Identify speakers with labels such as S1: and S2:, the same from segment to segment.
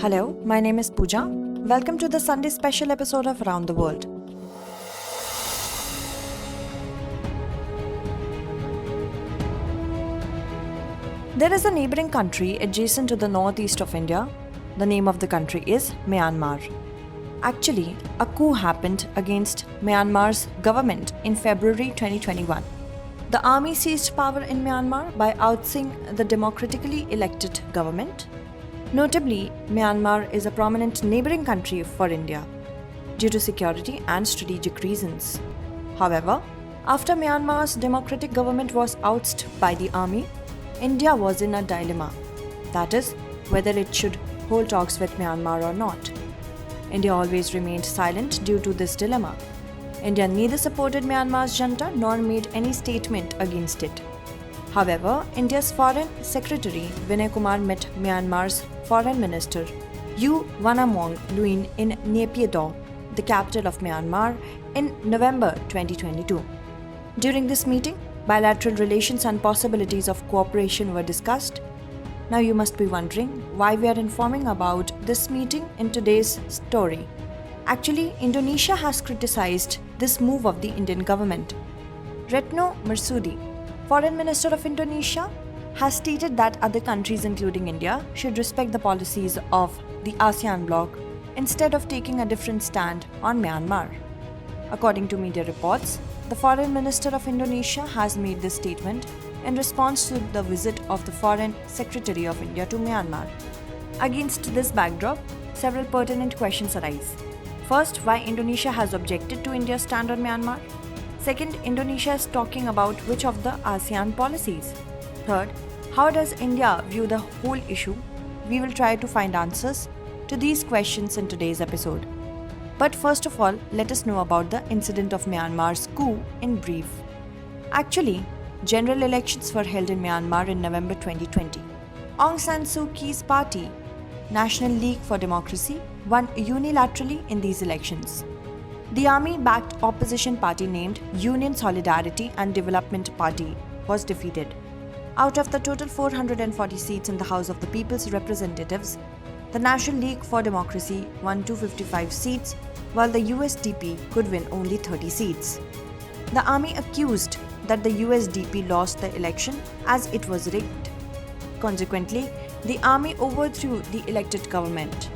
S1: Hello, my name is Pooja. Welcome to the Sunday special episode of Around the World. There is a neighboring country adjacent to the northeast of India. The name of the country is Myanmar. Actually, a coup happened against Myanmar's government in February 2021. The army seized power in Myanmar by ousting the democratically elected government. Notably, Myanmar is a prominent neighboring country for India due to security and strategic reasons. However, after Myanmar's democratic government was ousted by the army, India was in a dilemma, that is, whether it should hold talks with Myanmar or not. India always remained silent due to this dilemma. India neither supported Myanmar's junta nor made any statement against it. However, India's Foreign Secretary Vinay Kumar met Myanmar's Foreign Minister Wunna Maung Lwin in Naypyidaw, the capital of Myanmar, in November 2022. During this meeting, bilateral relations and possibilities of cooperation were discussed. Now you must be wondering why we are informing about this meeting in today's story. Actually, Indonesia has criticized this move of the Indian government. Retno Mersudi, Foreign Minister of Indonesia, has stated that other countries including India should respect the policies of the ASEAN bloc instead of taking a different stand on Myanmar. According to media reports, the Foreign Minister of Indonesia has made this statement in response to the visit of the Foreign Secretary of India to Myanmar. Against this backdrop, several pertinent questions arise. First, why Indonesia has objected to India's stand on Myanmar? Second, Indonesia is talking about which of the ASEAN policies? Third, how does India view the whole issue? We will try to find answers to these questions in today's episode. But first of all, let us know about the incident of Myanmar's coup in brief. Actually, general elections were held in Myanmar in November 2020. Aung San Suu Kyi's party, National League for Democracy, won unilaterally in these elections. The army-backed opposition party named Union Solidarity and Development Party was defeated. Out of the total 440 seats in the House of the People's Representatives, the National League for Democracy won 255 seats, while the USDP could win only 30 seats. The army accused that the USDP lost the election as it was rigged. Consequently, the army overthrew the elected government.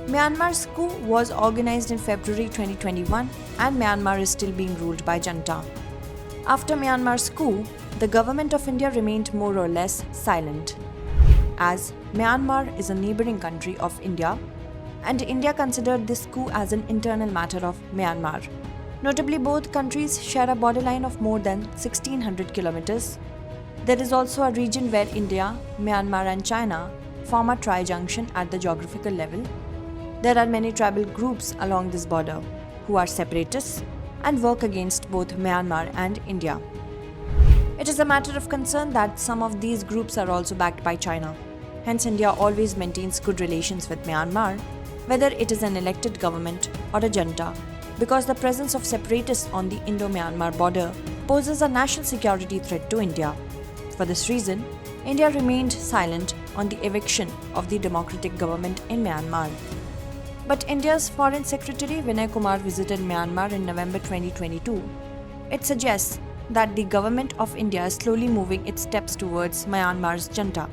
S1: Myanmar's coup was organized in February 2021 and Myanmar is still being ruled by junta. After Myanmar's coup, the government of India remained more or less silent. As Myanmar is a neighboring country of India, and India considered this coup as an internal matter of Myanmar. Notably, both countries share a borderline of more than 1600 kilometers. There is also a region where India, Myanmar and China form a tri-junction at the geographical level. There are many tribal groups along this border who are separatists and work against both Myanmar and India. It is a matter of concern that some of these groups are also backed by China. Hence, India always maintains good relations with Myanmar, whether it is an elected government or a junta, because the presence of separatists on the Indo-Myanmar border poses a national security threat to India. For this reason, India remained silent on the eviction of the democratic government in Myanmar. But India's Foreign Secretary Vinay Kumar visited Myanmar in November 2022. It suggests that the government of India is slowly moving its steps towards Myanmar's junta.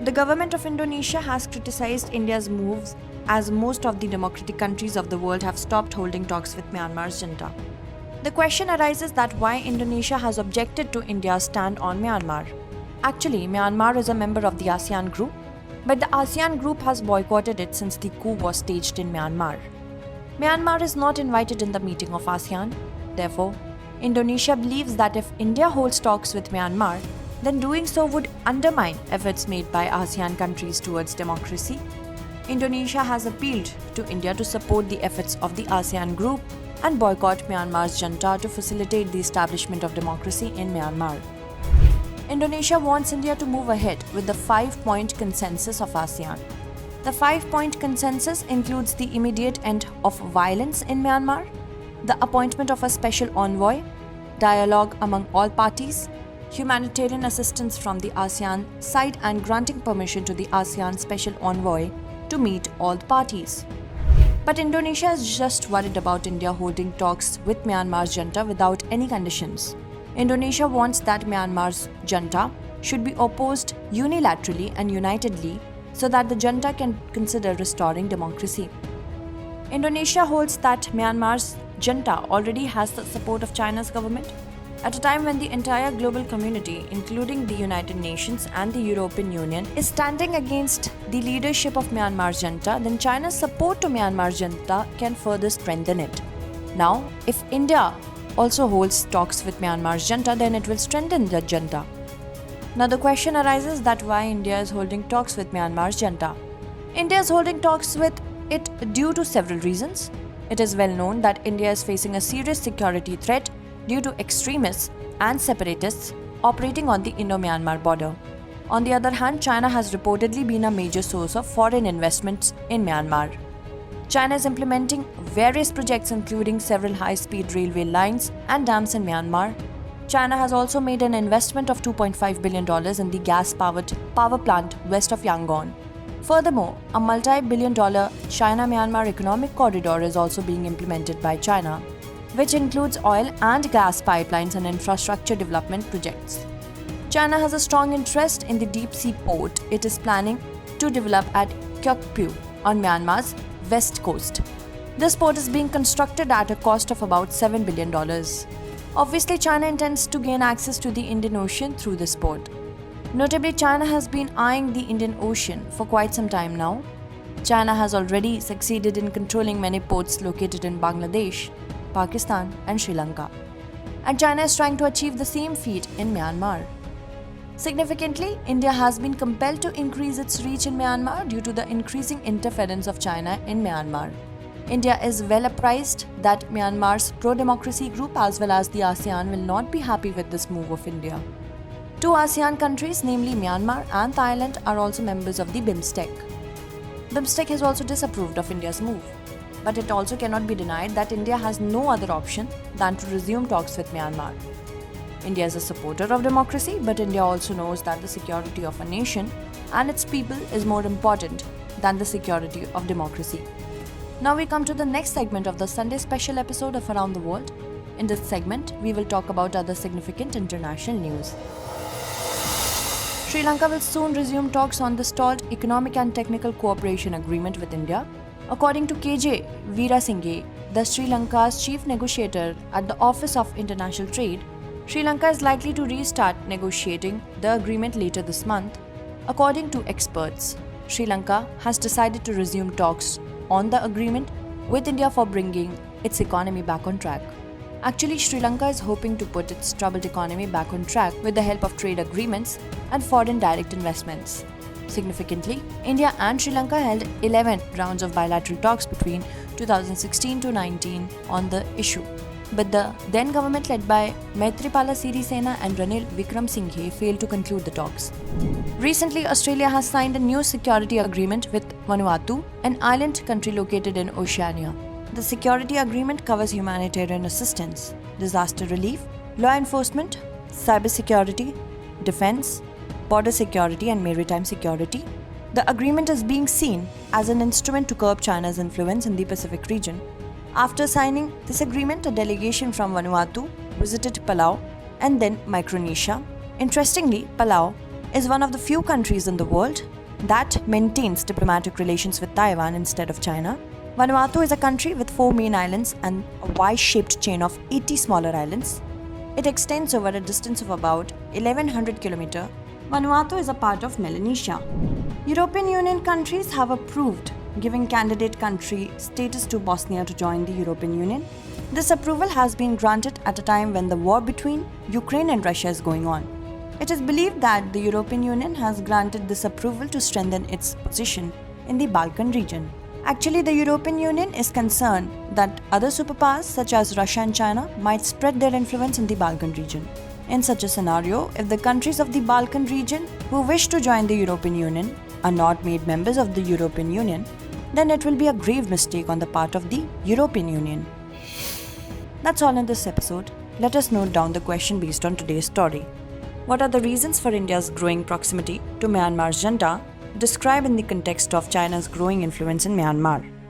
S1: The government of Indonesia has criticized India's moves as most of the democratic countries of the world have stopped holding talks with Myanmar's junta. The question arises that why Indonesia has objected to India's stand on Myanmar. Actually, Myanmar is a member of the ASEAN group, but the ASEAN group has boycotted it since the coup was staged in Myanmar. Myanmar is not invited in the meeting of ASEAN. Therefore, Indonesia believes that if India holds talks with Myanmar, then doing so would undermine efforts made by ASEAN countries towards democracy. Indonesia has appealed to India to support the efforts of the ASEAN group and boycott Myanmar's junta to facilitate the establishment of democracy in Myanmar. Indonesia wants India to move ahead with the 5-point consensus of ASEAN. The 5-point consensus includes the immediate end of violence in Myanmar, the appointment of a special envoy, dialogue among all parties, humanitarian assistance from the ASEAN side and granting permission to the ASEAN Special Envoy to meet all the parties. But Indonesia is just worried about India holding talks with Myanmar's junta without any conditions. Indonesia wants that Myanmar's junta should be opposed unilaterally and unitedly so that the junta can consider restoring democracy. Indonesia holds that Myanmar's junta already has the support of China's government. At a time when the entire global community, including the United Nations and the European Union, is standing against the leadership of Myanmar's junta, then China's support to Myanmar's junta can further strengthen it. Now, if India also holds talks with Myanmar's junta, then it will strengthen the junta. Now the question arises that why India is holding talks with Myanmar's junta. India is holding talks with it due to several reasons. It is well known that India is facing a serious security threat due to extremists and separatists operating on the Indo-Myanmar border. On the other hand, China has reportedly been a major source of foreign investments in Myanmar. China is implementing various projects including several high-speed railway lines and dams in Myanmar. China has also made an investment of $2.5 billion in the gas-powered power plant west of Yangon. Furthermore, a multi-billion-dollar China-Myanmar economic corridor is also being implemented by China, which includes oil and gas pipelines and infrastructure development projects. China has a strong interest in the deep-sea port it is planning to develop at Kyokpyu on Myanmar's west coast. This port is being constructed at a cost of about $7 billion. Obviously, China intends to gain access to the Indian Ocean through this port. Notably, China has been eyeing the Indian Ocean for quite some time now. China has already succeeded in controlling many ports located in Bangladesh, Pakistan and Sri Lanka. And China is trying to achieve the same feat in Myanmar. Significantly, India has been compelled to increase its reach in Myanmar due to the increasing interference of China in Myanmar. India is well apprised that Myanmar's pro-democracy group as well as the ASEAN will not be happy with this move of India. Two ASEAN countries, namely Myanmar and Thailand, are also members of the BIMSTEC. BIMSTEC has also disapproved of India's move. But it also cannot be denied that India has no other option than to resume talks with Myanmar. India is a supporter of democracy, but India also knows that the security of a nation and its people is more important than the security of democracy. Now we come to the next segment of the Sunday special episode of Around the World. In this segment, we will talk about other significant international news. Sri Lanka will soon resume talks on the stalled Economic and Technical Cooperation Agreement with India. According to KJ Veerasinghe, the Sri Lanka's chief negotiator at the Office of International Trade, Sri Lanka is likely to restart negotiating the agreement later this month. According to experts, Sri Lanka has decided to resume talks on the agreement with India for bringing its economy back on track. Actually, Sri Lanka is hoping to put its troubled economy back on track with the help of trade agreements and foreign direct investments. Significantly, India and Sri Lanka held 11 rounds of bilateral talks between 2016 to 19 on the issue. But the then government led by Maithripala Sirisena and Ranil Wickremesinghe failed to conclude the talks. Recently, Australia has signed a new security agreement with Vanuatu, an island country located in Oceania. The security agreement covers humanitarian assistance, disaster relief, law enforcement, cybersecurity, defense, border security and maritime security. The agreement is being seen as an instrument to curb China's influence in the Pacific region. After signing this agreement, a delegation from Vanuatu visited Palau and then Micronesia. Interestingly, Palau is one of the few countries in the world that maintains diplomatic relations with Taiwan instead of China. Vanuatu is a country with 4 main islands and a Y-shaped chain of 80 smaller islands. It extends over a distance of about 1100 km. Vanuatu is a part of Melanesia. European Union countries have approved giving candidate country status to Bosnia to join the European Union. This approval has been granted at a time when the war between Ukraine and Russia is going on. It is believed that the European Union has granted this approval to strengthen its position in the Balkan region. Actually, the European Union is concerned that other superpowers such as Russia and China might spread their influence in the Balkan region. In such a scenario, if the countries of the Balkan region who wish to join the European Union are not made members of the European Union, then it will be a grave mistake on the part of the European Union. That's all in this episode. Let us note down the question based on today's story. What are the reasons for India's growing proximity to Myanmar's junta? described in the context of China's growing influence in Myanmar.